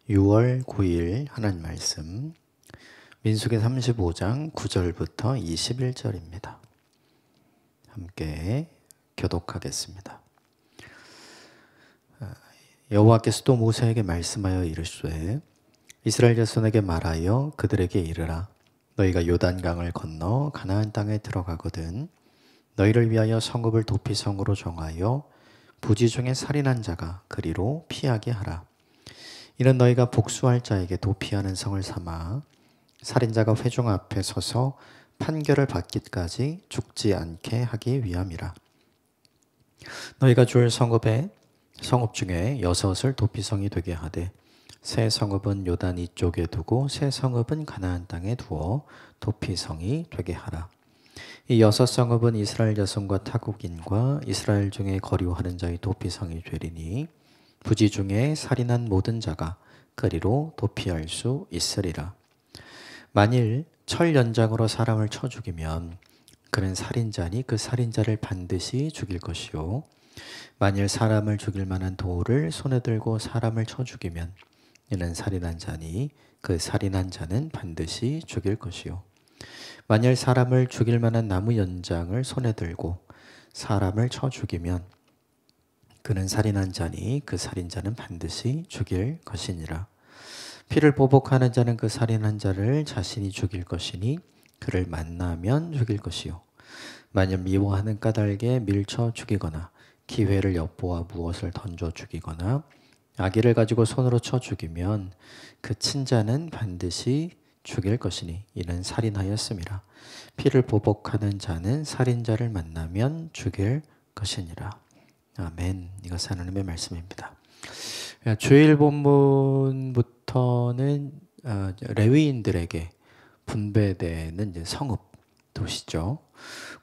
6월 9일 하나님 말씀 민수기 35장 9절부터 21절입니다. 함께 교독하겠습니다. 여호와께서 또 모세에게 말씀하여 이르시되 이스라엘 자손에게 말하여 그들에게 이르라. 너희가 요단강을 건너 가나안 땅에 들어가거든 너희를 위하여 성읍을 도피성으로 정하여 부지 중에 살인한 자가 그리로 피하게 하라. 이는 너희가 복수할 자에게 도피하는 성을 삼아 살인자가 회중 앞에 서서 판결을 받기까지 죽지 않게 하기 위함이라. 너희가 줄 성읍 중에 6을 도피성이 되게 하되 새 성읍은 요단 이쪽에 두고 새 성읍은 가나안 땅에 두어 도피성이 되게 하라. 이 6 성읍은 이스라엘 자손과 타국인과 이스라엘 중에 거류하는 자의 도피성이 되리니 부지 중에 살인한 모든 자가 그리로 도피할 수 있으리라. 만일 철 연장으로 사람을 쳐 죽이면 그는 살인자니 그 살인자를 반드시 죽일 것이요 만일 사람을 죽일 만한 돌을 손에 들고 사람을 쳐 죽이면 이는 살인한 자니 그 살인한 자는 반드시 죽일 것이요 만일 사람을 죽일 만한 나무 연장을 손에 들고 사람을 쳐 죽이면 그는 살인한 자니 그 살인자는 반드시 죽일 것이니라. 피를 보복하는 자는 그 살인한 자를 자신이 죽일 것이니 그를 만나면 죽일 것이요 만일 미워하는 까닭에 밀쳐 죽이거나 기회를 엿보아 무엇을 던져 죽이거나 아기를 가지고 손으로 쳐 죽이면 그 친자는 반드시 죽일 것이니 이는 살인하였음이라. 피를 보복하는 자는 살인자를 만나면 죽일 것이니라. 아멘. 이것은 하나님의 말씀입니다. 주일 본문부터는 레위인들에게 분배되는 이제 성읍 도시죠.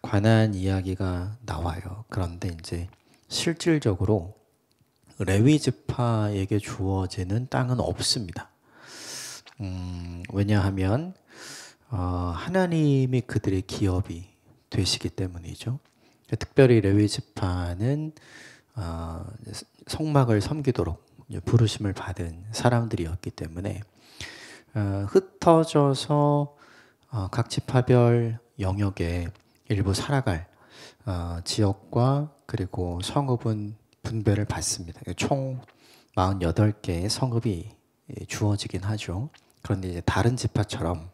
관한 이야기가 나와요. 그런데 이제 실질적으로 레위 지파에게 주어지는 땅은 없습니다. 왜냐하면 하나님이 그들의 기업이 되시기 때문이죠. 특별히 레위 지파는 성막을 섬기도록 부르심을 받은 사람들이었기 때문에 흩어져서 각 지파별 영역에 일부 살아갈 지역과 그리고 성읍은 분배를 받습니다. 총 48개의 성읍이 주어지긴 하죠. 그런데 이제 다른 지파처럼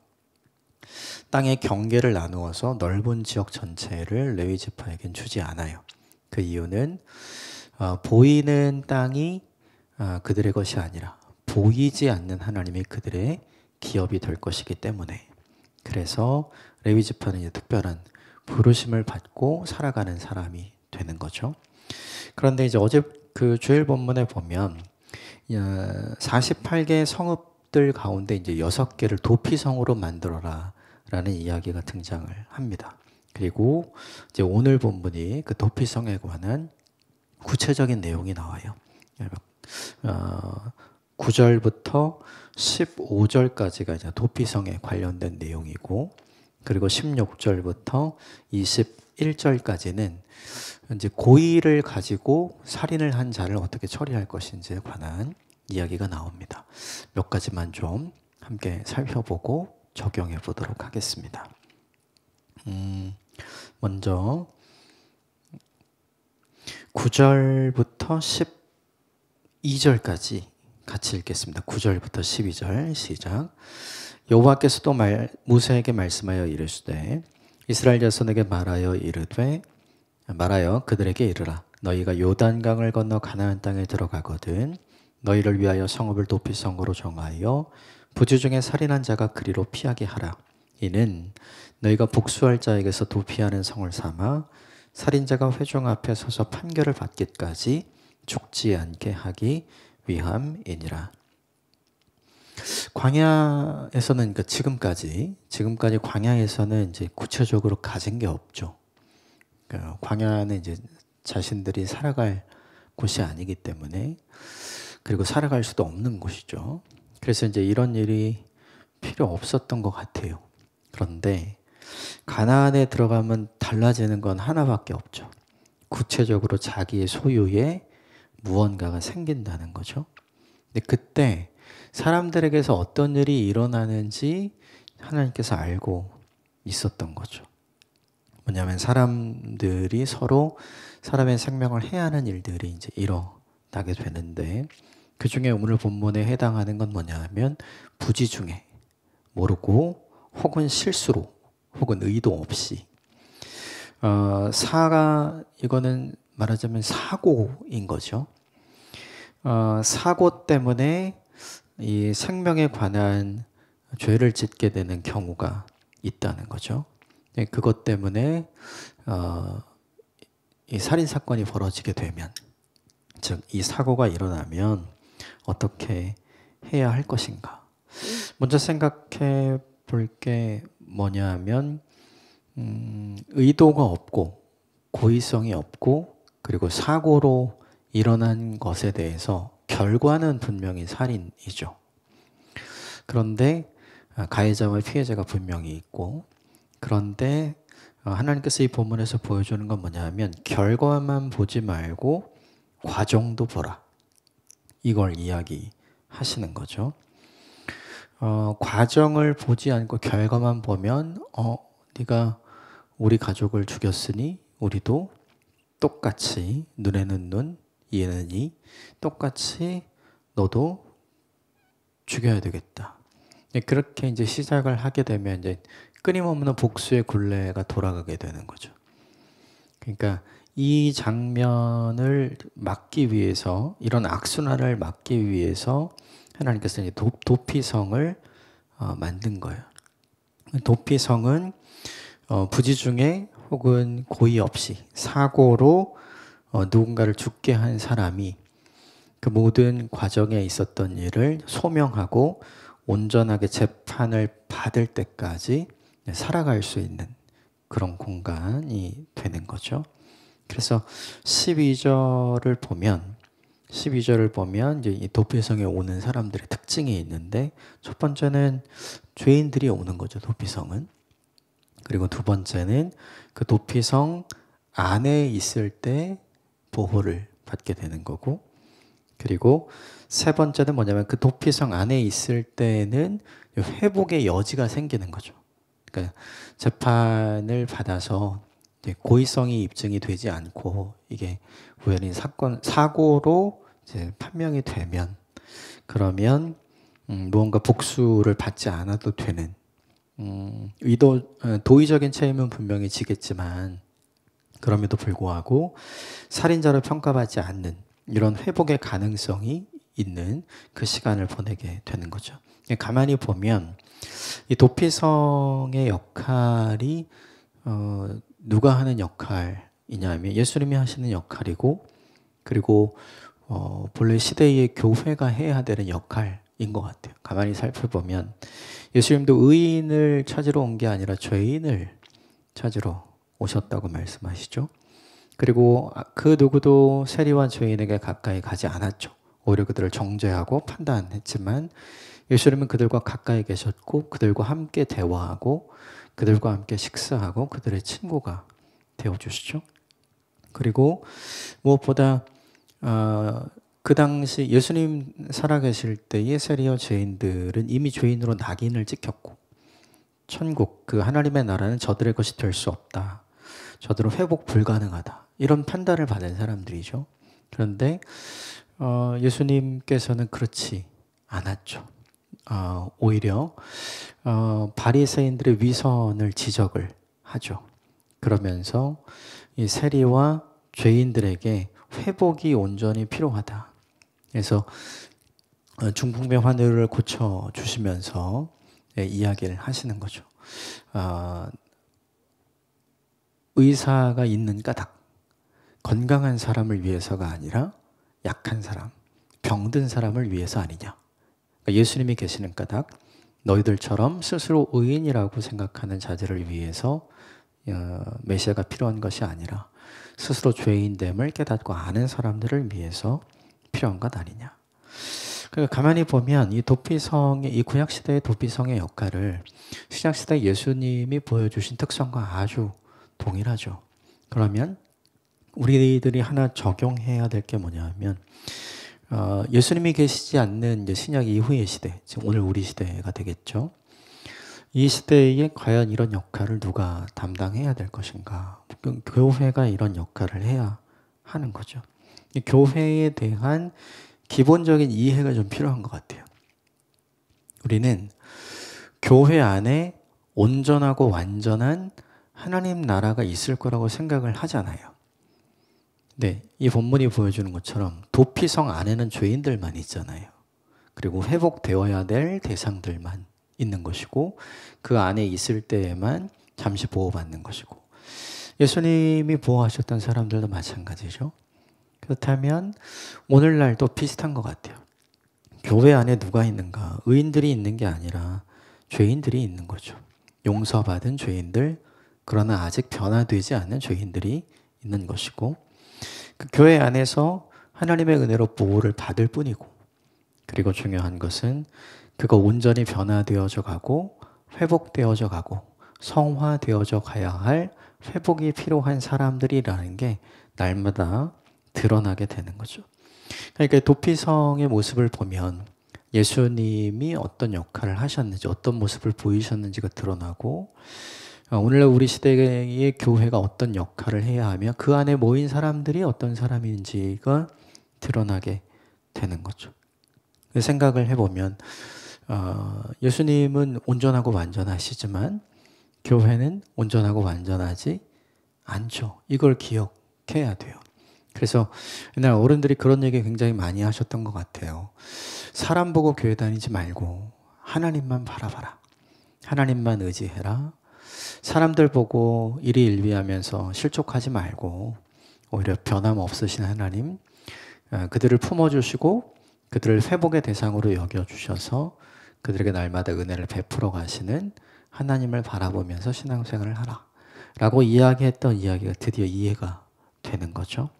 땅의 경계를 나누어서 넓은 지역 전체를 레위 지파에겐 주지 않아요. 그 이유는 보이는 땅이 그들의 것이 아니라 보이지 않는 하나님이 그들의 기업이 될 것이기 때문에 그래서 레위 지파는 이제 특별한 부르심을 받고 살아가는 사람이 되는 거죠. 그런데 이제 어제 그 주일 본문에 보면 48개의 성읍들 가운데 이제 6개를 도피성으로 만들어라 라는 이야기가 등장을 합니다. 그리고 이제 오늘 본문이 그 도피성에 관한 구체적인 내용이 나와요. 9절부터 15절까지가 이제 도피성에 관련된 내용이고 그리고 16절부터 21절까지는 이제 고의를 가지고 살인을 한 자를 어떻게 처리할 것인지에 관한 이야기가 나옵니다. 몇 가지만 좀 함께 살펴보고 적용해 보도록 하겠습니다. 먼저 9절부터 12절까지 같이 읽겠습니다. 9절부터 12절 시작. 여호와께서 또 모세에게 말씀하여 이르시되 이스라엘 자손에게 말하여 그들에게 이르라. 너희가 요단강을 건너 가나안 땅에 들어가거든 너희를 위하여 성읍을 도피성으로 정하여 부지 중에 살인한 자가 그리로 피하게 하라. 이는 너희가 복수할 자에게서 도피하는 성을 삼아 살인자가 회중 앞에 서서 판결을 받기까지 죽지 않게 하기 위함이니라. 광야에서는 그러니까 지금까지 광야에서는 이제 구체적으로 가진 게 없죠. 그러니까 광야는 이제 자신들이 살아갈 곳이 아니기 때문에 그리고 살아갈 수도 없는 곳이죠. 그래서 이제 이런 일이 필요 없었던 것 같아요. 그런데 가나안에 들어가면 달라지는 건 하나밖에 없죠. 구체적으로 자기의 소유의 무언가가 생긴다는 거죠. 근데 그때 사람들에게서 어떤 일이 일어나는지 하나님께서 알고 있었던 거죠. 뭐냐면 사람들이 서로 사람의 생명을 해하는 일들이 이제 일어나게 되는데, 그 중에 오늘 본문에 해당하는 건 뭐냐면 부지중에, 모르고 혹은 실수로 혹은 의도 없이, 이거는 말하자면 사고인 거죠. 사고 때문에 이 생명에 관한 죄를 짓게 되는 경우가 있다는 거죠. 그것 때문에 이 살인 사건이 벌어지게 되면, 즉 이 사고가 일어나면 어떻게 해야 할 것인가. 먼저 생각해 볼 게 뭐냐면 의도가 없고 고의성이 없고 그리고 사고로 일어난 것에 대해서 결과는 분명히 살인이죠. 그런데 가해자와 피해자가 분명히 있고, 그런데 하나님께서 이 본문에서 보여주는 건 뭐냐면 결과만 보지 말고 과정도 보라, 이걸 이야기하시는 거죠. 과정을 보지 않고 결과만 보면 네가 우리 가족을 죽였으니 우리도 똑같이, 눈에는 눈, 이에는 이, 똑같이 너도 죽여야 되겠다. 그렇게 이제 시작을 하게 되면 이제 끊임없는 복수의 굴레가 돌아가게 되는 거죠. 그러니까 이 장면을 막기 위해서, 이런 악순환을 막기 위해서 하나님께서 이제 도피성을 만든 거예요. 도피성은 부지중에 혹은 고의 없이 사고로 누군가를 죽게 한 사람이 그 모든 과정에 있었던 일을 소명하고 온전하게 재판을 받을 때까지 살아갈 수 있는 그런 공간이 되는 거죠. 그래서 12절을 보면 이제 이 도피성에 오는 사람들의 특징이 있는데, 첫 번째는 죄인들이 오는 거죠, 도피성은. 그리고 두 번째는 그 도피성 안에 있을 때 보호를 받게 되는 거고, 그리고 세 번째는 뭐냐면 그 도피성 안에 있을 때는 회복의 여지가 생기는 거죠. 그러니까 재판을 받아서 고의성이 입증이 되지 않고 이게 우연히 사고로 이제 판명이 되면, 그러면 무언가 복수를 받지 않아도 되는, 도의적인 책임은 분명히 지겠지만 그럼에도 불구하고 살인자로 평가받지 않는 이런 회복의 가능성이 있는 그 시간을 보내게 되는 거죠. 가만히 보면 이 도피성의 역할이 누가 하는 역할이냐면 예수님이 하시는 역할이고, 그리고 본래 시대의 교회가 해야 되는 역할인 것 같아요. 가만히 살펴보면 예수님도 의인을 찾으러 온 게 아니라 죄인을 찾으러 오셨다고 말씀하시죠. 그리고 그 누구도 세리와 죄인에게 가까이 가지 않았죠. 오히려 그들을 정죄하고 판단했지만 예수님은 그들과 가까이 계셨고 그들과 함께 대화하고 그들과 함께 식사하고 그들의 친구가 되어주시죠. 그리고 무엇보다 그 당시 예수님 살아계실 때의 세리와 죄인들은 이미 죄인으로 낙인을 찍혔고, 천국, 그 하나님의 나라는 저들의 것이 될 수 없다, 저들은 회복 불가능하다, 이런 판단을 받은 사람들이죠. 그런데 예수님께서는 그렇지 않았죠. 오히려 바리새인들의 위선을 지적을 하죠. 그러면서 이 세리와 죄인들에게 회복이 온전히 필요하다. 그래서 중풍병 환우를 고쳐주시면서 이야기를 하시는 거죠. 의사가 있는 까닭, 건강한 사람을 위해서가 아니라 약한 사람, 병든 사람을 위해서 아니냐. 그러니까 예수님이 계시는 까닭, 너희들처럼 스스로 의인이라고 생각하는 자들을 위해서 메시아가 필요한 것이 아니라 스스로 죄인됨을 깨닫고 아는 사람들을 위해서 필요한 것 아니냐. 그러니까 가만히 보면 이 도피성의, 이 구약시대의 도피성의 역할을 신약시대 예수님이 보여주신 특성과 아주 동일하죠. 그러면 우리들이 하나 적용해야 될 게 뭐냐면 예수님이 계시지 않는 이제 신약 이후의 시대, 지금 오늘 우리 시대가 되겠죠. 이 시대에 과연 이런 역할을 누가 담당해야 될 것인가? 교회가 이런 역할을 해야 하는 거죠. 이 교회에 대한 기본적인 이해가 좀 필요한 것 같아요. 우리는 교회 안에 온전하고 완전한 하나님 나라가 있을 거라고 생각을 하잖아요. 네, 이 본문이 보여주는 것처럼 도피성 안에는 죄인들만 있잖아요. 그리고 회복되어야 될 대상들만 있는 것이고 그 안에 있을 때에만 잠시 보호받는 것이고 예수님이 보호하셨던 사람들도 마찬가지죠. 그렇다면 오늘날도 비슷한 것 같아요. 교회 안에 누가 있는가? 의인들이 있는 게 아니라 죄인들이 있는 거죠. 용서받은 죄인들, 그러나 아직 변화되지 않은 죄인들이 있는 것이고 그 교회 안에서 하나님의 은혜로 보호를 받을 뿐이고 그리고 중요한 것은 그가 온전히 변화되어져 가고 회복되어져 가고 성화되어져 가야 할 회복이 필요한 사람들이라는 게 날마다 드러나게 되는 거죠. 그러니까 도피성의 모습을 보면 예수님이 어떤 역할을 하셨는지 어떤 모습을 보이셨는지가 드러나고 오늘날 우리 시대의 교회가 어떤 역할을 해야 하며 그 안에 모인 사람들이 어떤 사람인지가 드러나게 되는 거죠. 생각을 해보면 예수님은 온전하고 완전하시지만 교회는 온전하고 완전하지 않죠. 이걸 기억해야 돼요. 그래서 옛날 어른들이 그런 얘기 굉장히 많이 하셨던 것 같아요. 사람 보고 교회 다니지 말고 하나님만 바라봐라. 하나님만 의지해라. 사람들 보고 일희일비하면서 실족하지 말고 오히려 변함없으신 하나님, 그들을 품어주시고 그들을 회복의 대상으로 여겨주셔서 그들에게 날마다 은혜를 베풀어 가시는 하나님을 바라보면서 신앙생활을 하라 라고 이야기했던 이야기가 드디어 이해가 되는 거죠.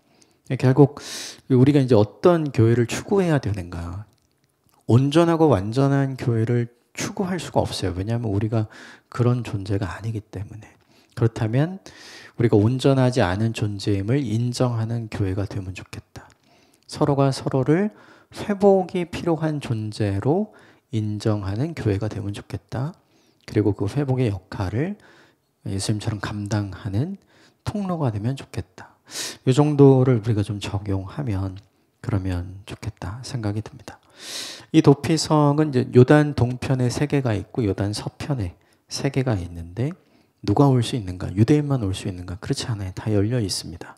결국 우리가 이제 어떤 교회를 추구해야 되는가? 온전하고 완전한 교회를 추구할 수가 없어요. 왜냐하면 우리가 그런 존재가 아니기 때문에. 그렇다면 우리가 온전하지 않은 존재임을 인정하는 교회가 되면 좋겠다. 서로가 서로를 회복이 필요한 존재로 인정하는 교회가 되면 좋겠다. 그리고 그 회복의 역할을 예수님처럼 감당하는 통로가 되면 좋겠다. 이 정도를 우리가 좀 적용하면 그러면 좋겠다 생각이 듭니다. 이 도피성은 이제 요단 동편에 3개가 있고 요단 서편에 3개가 있는데 누가 올 수 있는가? 유대인만 올 수 있는가? 그렇지 않아요. 다 열려 있습니다.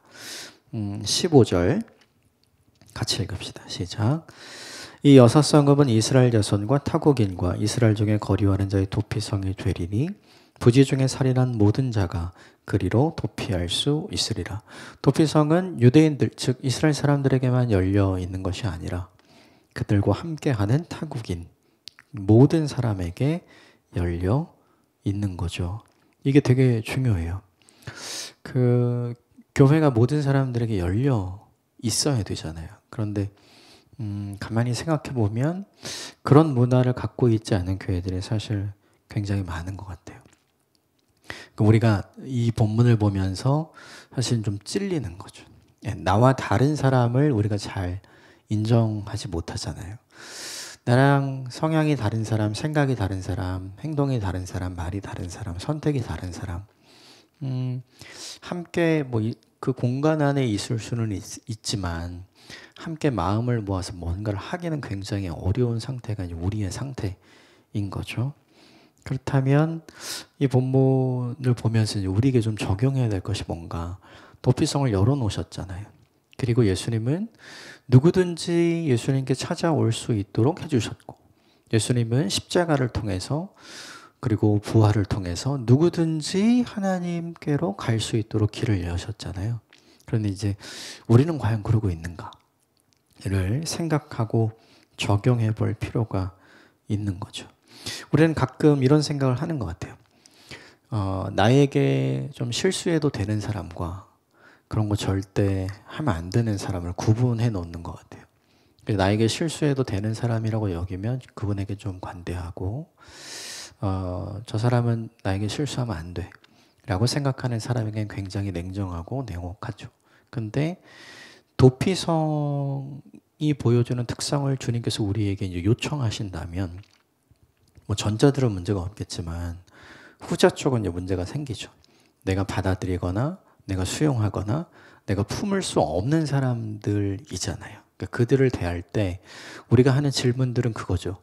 15절 같이 읽읍시다. 시작. 이 6성읍은 이스라엘 자손과 타국인과 이스라엘 중에 거류하는 자의 도피성이 되리니 부지 중에 살인한 모든 자가 그리로 도피할 수 있으리라. 도피성은 유대인들 즉 이스라엘 사람들에게만 열려 있는 것이 아니라 그들과 함께하는 타국인 모든 사람에게 열려 있는 거죠. 이게 되게 중요해요. 그 교회가 모든 사람들에게 열려 있어야 되잖아요. 그런데 가만히 생각해 보면 그런 문화를 갖고 있지 않은 교회들이 사실 굉장히 많은 것 같아요. 우리가 이 본문을 보면서 사실 좀 찔리는 거죠. 나와 다른 사람을 우리가 잘 인정하지 못하잖아요. 나랑 성향이 다른 사람, 생각이 다른 사람, 행동이 다른 사람, 말이 다른 사람, 선택이 다른 사람. 함께 그 공간 안에 있을 수는 있지만 함께 마음을 모아서 뭔가를 하기는 굉장히 어려운 상태가 이제 우리의 상태인 거죠. 그렇다면 이 본문을 보면서 이제 우리에게 좀 적용해야 될 것이 뭔가 도피성을 열어놓으셨잖아요. 그리고 예수님은 누구든지 예수님께 찾아올 수 있도록 해주셨고 예수님은 십자가를 통해서 그리고 부활을 통해서 누구든지 하나님께로 갈 수 있도록 길을 여셨잖아요. 그런데 이제 우리는 과연 그러고 있는가를 생각하고 적용해 볼 필요가 있는 거죠. 우리는 가끔 이런 생각을 하는 것 같아요. 나에게 좀 실수해도 되는 사람과 그런 거 절대 하면 안 되는 사람을 구분해 놓는 것 같아요. 나에게 실수해도 되는 사람이라고 여기면 그분에게 좀 관대하고 저 사람은 나에게 실수하면 안 돼 라고 생각하는 사람에게는 굉장히 냉정하고 냉혹하죠. 근데 도피성에 보여주는 특성을 주님께서 우리에게 이제 요청하신다면 뭐 전자들은 문제가 없겠지만 후자 쪽은 이제 문제가 생기죠. 내가 받아들이거나 내가 수용하거나 내가 품을 수 없는 사람들이잖아요. 그러니까 그들을 대할 때 우리가 하는 질문들은 그거죠.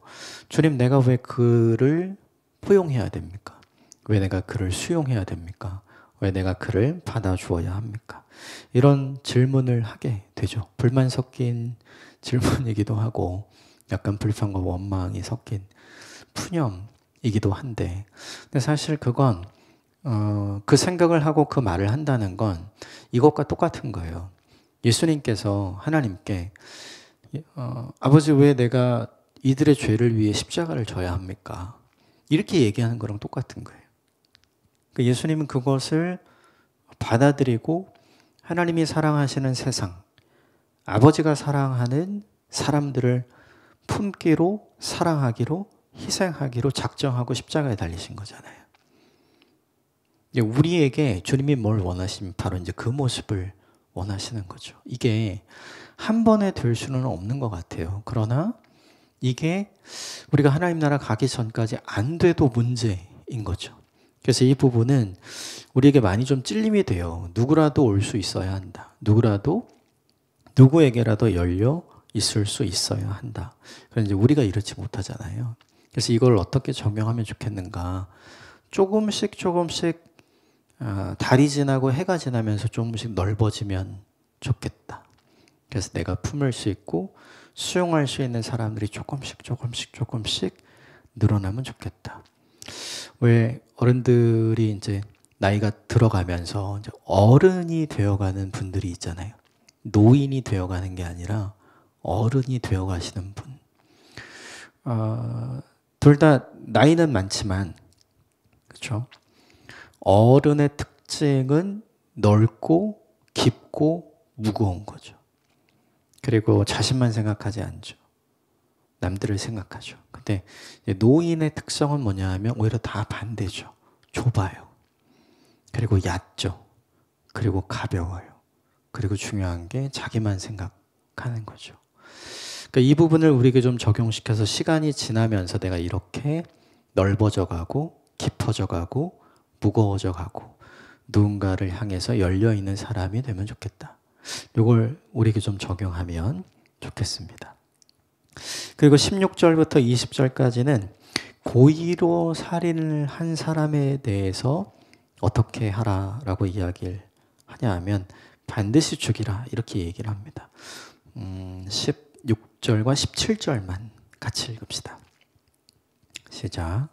주님, 내가 왜 그를 포용해야 됩니까? 왜 내가 그를 수용해야 됩니까? 왜 내가 그를 받아주어야 합니까? 이런 질문을 하게 되죠. 불만 섞인 질문이기도 하고 약간 불평과 원망이 섞인 푸념이기도 한데, 근데 사실 그건 그 생각을 하고 그 말을 한다는 건 이것과 똑같은 거예요. 예수님께서 하나님께 아버지, 왜 내가 이들의 죄를 위해 십자가를 져야 합니까? 이렇게 얘기하는 거랑 똑같은 거예요. 그러니까 예수님은 그것을 받아들이고 하나님이 사랑하시는 세상, 아버지가 사랑하는 사람들을 품기로, 사랑하기로, 희생하기로 작정하고 십자가에 달리신 거잖아요. 우리에게 주님이 뭘 원하시면 바로 이제 그 모습을 원하시는 거죠. 이게 한 번에 될 수는 없는 것 같아요. 그러나 이게 우리가 하나님 나라 가기 전까지 안 돼도 문제인 거죠. 그래서 이 부분은 우리에게 많이 좀 찔림이 돼요. 누구라도 올 수 있어야 한다. 누구에게라도 열려 있을 수 있어야 한다. 그런데 우리가 이렇지 못하잖아요. 그래서 이걸 어떻게 적용하면 좋겠는가? 조금씩 달이 지나고 해가 지나면서 조금씩 넓어지면 좋겠다. 그래서 내가 품을 수 있고 수용할 수 있는 사람들이 조금씩 늘어나면 좋겠다. 왜 어른들이 이제 나이가 들어가면서 이제 어른이 되어가는 분들이 있잖아요. 노인이 되어가는 게 아니라 어른이 되어가시는 분. 둘 다 나이는 많지만, 그렇죠? 어른의 특징은 넓고 깊고 무거운 거죠. 그리고 자신만 생각하지 않죠. 남들을 생각하죠. 근데 노인의 특성은 뭐냐 하면 오히려 다 반대죠. 좁아요. 그리고 얕죠. 그리고 가벼워요. 그리고 중요한 게 자기만 생각하는 거죠. 그러니까 이 부분을 우리에게 좀 적용시켜서 시간이 지나면서 내가 이렇게 넓어져 가고 깊어져 가고 무거워져 가고 누군가를 향해서 열려있는 사람이 되면 좋겠다. 이걸 우리에게 좀 적용하면 좋겠습니다. 그리고 16절부터 20절까지는 고의로 살인을 한 사람에 대해서 어떻게 하라라고 이야기를 하냐 하면 반드시 죽이라 이렇게 얘기를 합니다. 16절과 17절만 같이 읽읍시다. 시작.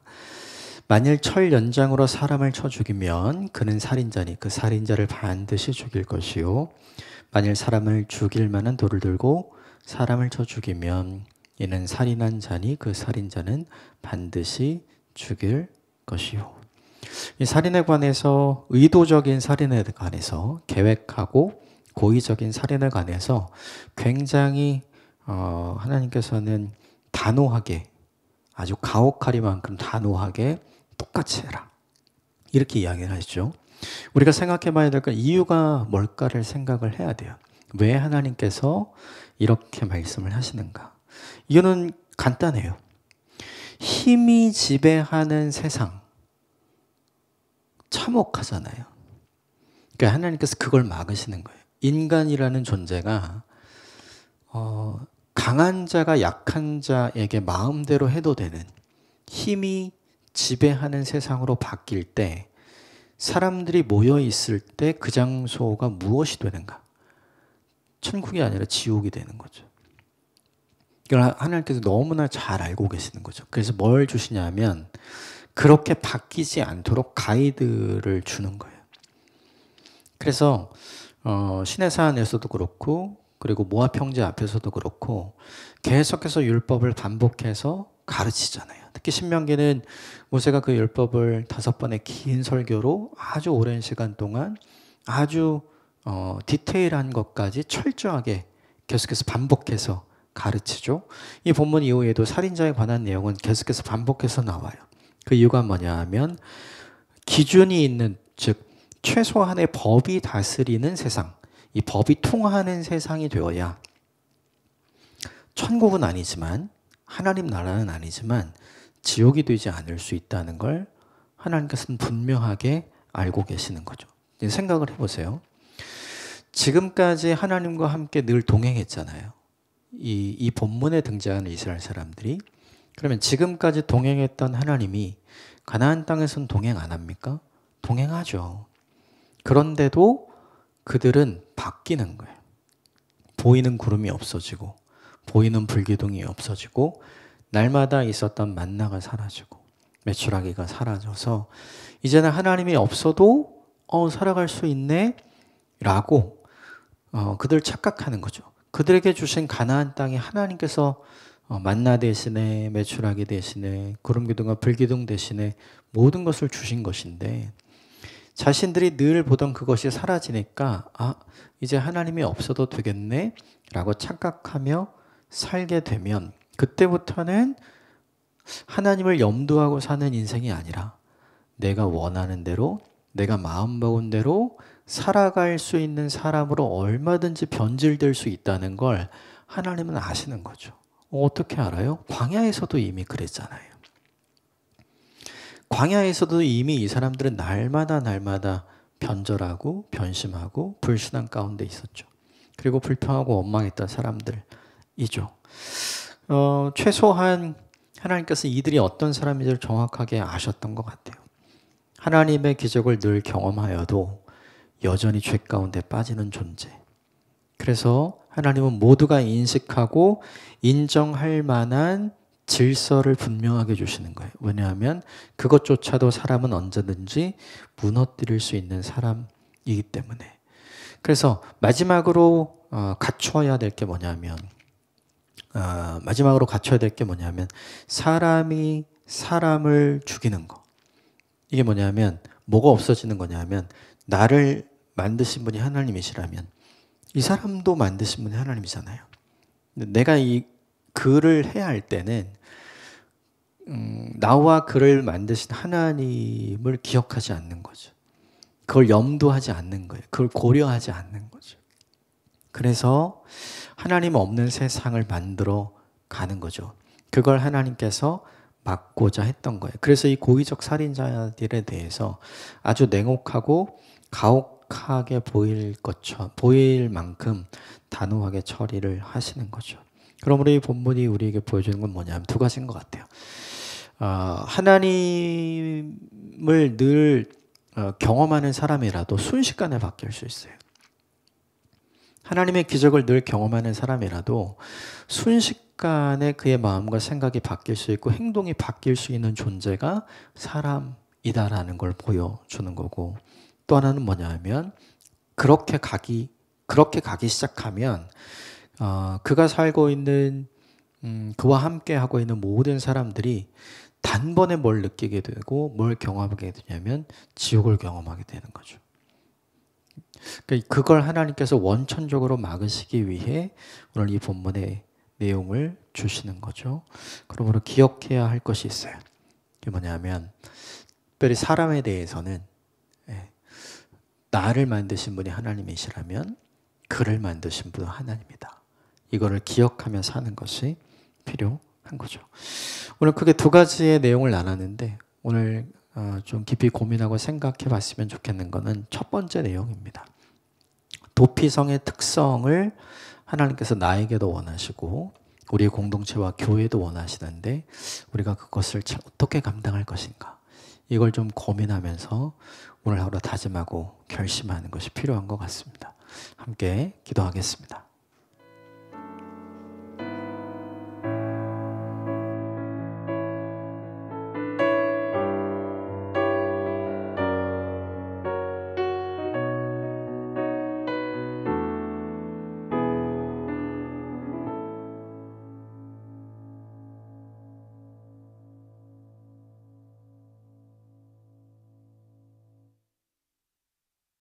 만일 철 연장으로 사람을 쳐 죽이면 그는 살인자니 그 살인자를 반드시 죽일 것이요. 만일 사람을 죽일 만한 돌을 들고 사람을 쳐 죽이면 이는 살인한 자니 그 살인자는 반드시 죽일 것이요. 이 살인에 관해서, 의도적인 살인에 관해서, 계획하고 고의적인 살인에 관해서 굉장히 하나님께서는 단호하게, 아주 가혹하리만큼 단호하게 똑같이 해라 이렇게 이야기를 하시죠. 우리가 생각해 봐야 될 건 이유가 뭘까를 생각을 해야 돼요. 왜 하나님께서 이렇게 말씀을 하시는가? 이유는 간단해요. 힘이 지배하는 세상, 참혹하잖아요. 그러니까 하나님께서 그걸 막으시는 거예요. 인간이라는 존재가 강한 자가 약한 자에게 마음대로 해도 되는, 힘이 지배하는 세상으로 바뀔 때 사람들이 모여 있을 때 그 장소가 무엇이 되는가? 천국이 아니라 지옥이 되는 거죠. 이걸 하나님께서 너무나 잘 알고 계시는 거죠. 그래서 뭘 주시냐면 그렇게 바뀌지 않도록 가이드를 주는 거예요. 그래서 신의 산에서도 그렇고 그리고 모압 형제 앞에서도 그렇고 계속해서 율법을 반복해서 가르치잖아요. 특히 신명기는 모세가 그 율법을 5번의 긴 설교로 아주 오랜 시간 동안 아주 디테일한 것까지 철저하게 계속해서 반복해서 가르치죠. 이 본문 이후에도 살인자에 관한 내용은 계속해서 반복해서 나와요. 그 이유가 뭐냐 하면 기준이 있는, 즉 최소한의 법이 다스리는 세상, 이 법이 통하는 세상이 되어야 천국은 아니지만, 하나님 나라는 아니지만 지옥이 되지 않을 수 있다는 걸 하나님께서는 분명하게 알고 계시는 거죠. 생각을 해보세요. 지금까지 하나님과 함께 늘 동행했잖아요. 이 본문에 등장하는 이스라엘 사람들이. 그러면 지금까지 동행했던 하나님이 가나안 땅에서는 동행 안 합니까? 동행하죠. 그런데도 그들은 바뀌는 거예요. 보이는 구름이 없어지고, 보이는 불기둥이 없어지고, 날마다 있었던 만나가 사라지고, 메추라기가 사라져서 이제는 하나님이 없어도 살아갈 수 있네 라고 그들 착각하는 거죠. 그들에게 주신 가나안 땅이 하나님께서 만나 대신에, 메추라기 대신에, 구름기둥과 불기둥 대신에 모든 것을 주신 것인데, 자신들이 늘 보던 그것이 사라지니까 이제 하나님이 없어도 되겠네 라고 착각하며 살게 되면, 그때부터는 하나님을 염두하고 사는 인생이 아니라 내가 원하는 대로, 내가 마음먹은 대로 살아갈 수 있는 사람으로 얼마든지 변질될 수 있다는 걸 하나님은 아시는 거죠. 어떻게 알아요? 광야에서도 이미 그랬잖아요. 광야에서도 이미 이 사람들은 날마다 변절하고 변심하고 불신앙 가운데 있었죠. 그리고 불평하고 원망했던 사람들이죠. 최소한 하나님께서 이들이 어떤 사람인지를 정확하게 아셨던 것 같아요. 하나님의 기적을 늘 경험하여도 여전히 죄 가운데 빠지는 존재. 그래서 하나님은 모두가 인식하고 인정할 만한 질서를 분명하게 주시는 거예요. 왜냐하면 그것조차도 사람은 언제든지 무너뜨릴 수 있는 사람이기 때문에. 그래서 마지막으로 갖춰야 될 게 뭐냐면, 사람이 사람을 죽이는 거. 이게 뭐냐면, 뭐가 없어지는 거냐면, 나를 만드신 분이 하나님이시라면 이 사람도 만드신 분이 하나님이잖아요. 내가 이 그를 해야 할 때는 나와 그를 만드신 하나님을 기억하지 않는 거죠. 그걸 염두하지 않는 거예요. 그걸 고려하지 않는 거죠. 그래서 하나님 없는 세상을 만들어 가는 거죠. 그걸 하나님께서 막고자 했던 거예요. 그래서 이 고의적 살인자들에 대해서 아주 냉혹하고 가혹하게 보일 만큼 단호하게 처리를 하시는 거죠. 그러므로 이 본문이 우리에게 보여주는 건 뭐냐면 두 가지인 것 같아요. 하나님을 늘 경험하는 사람이라도 순식간에 바뀔 수 있어요. 하나님의 기적을 늘 경험하는 사람이라도 순식간에 그의 마음과 생각이 바뀔 수 있고 행동이 바뀔 수 있는 존재가 사람이다라는 걸 보여주는 거고, 또 하나는 뭐냐면 그렇게 가기 시작하면 그가 살고 있는 그와 함께 하고 있는 모든 사람들이 단번에 뭘 느끼게 되고 뭘 경험하게 되냐면 지옥을 경험하게 되는 거죠. 그걸 하나님께서 원천적으로 막으시기 위해 오늘 이 본문의 내용을 주시는 거죠. 그러므로 기억해야 할 것이 있어요. 그게 뭐냐면 특별히 사람에 대해서는 나를 만드신 분이 하나님이시라면 그를 만드신 분은 하나님이다. 이거를 기억하며 사는 것이 필요한 거죠. 오늘 크게 두 가지의 내용을 나눴는데 오늘 좀 깊이 고민하고 생각해 봤으면 좋겠는 것은 첫 번째 내용입니다. 도피성의 특성을 하나님께서 나에게도 원하시고 우리의 공동체와 교회도 원하시는데 우리가 그것을 어떻게 감당할 것인가, 이걸 좀 고민하면서 오늘 하루 다짐하고 결심하는 것이 필요한 것 같습니다. 함께 기도하겠습니다.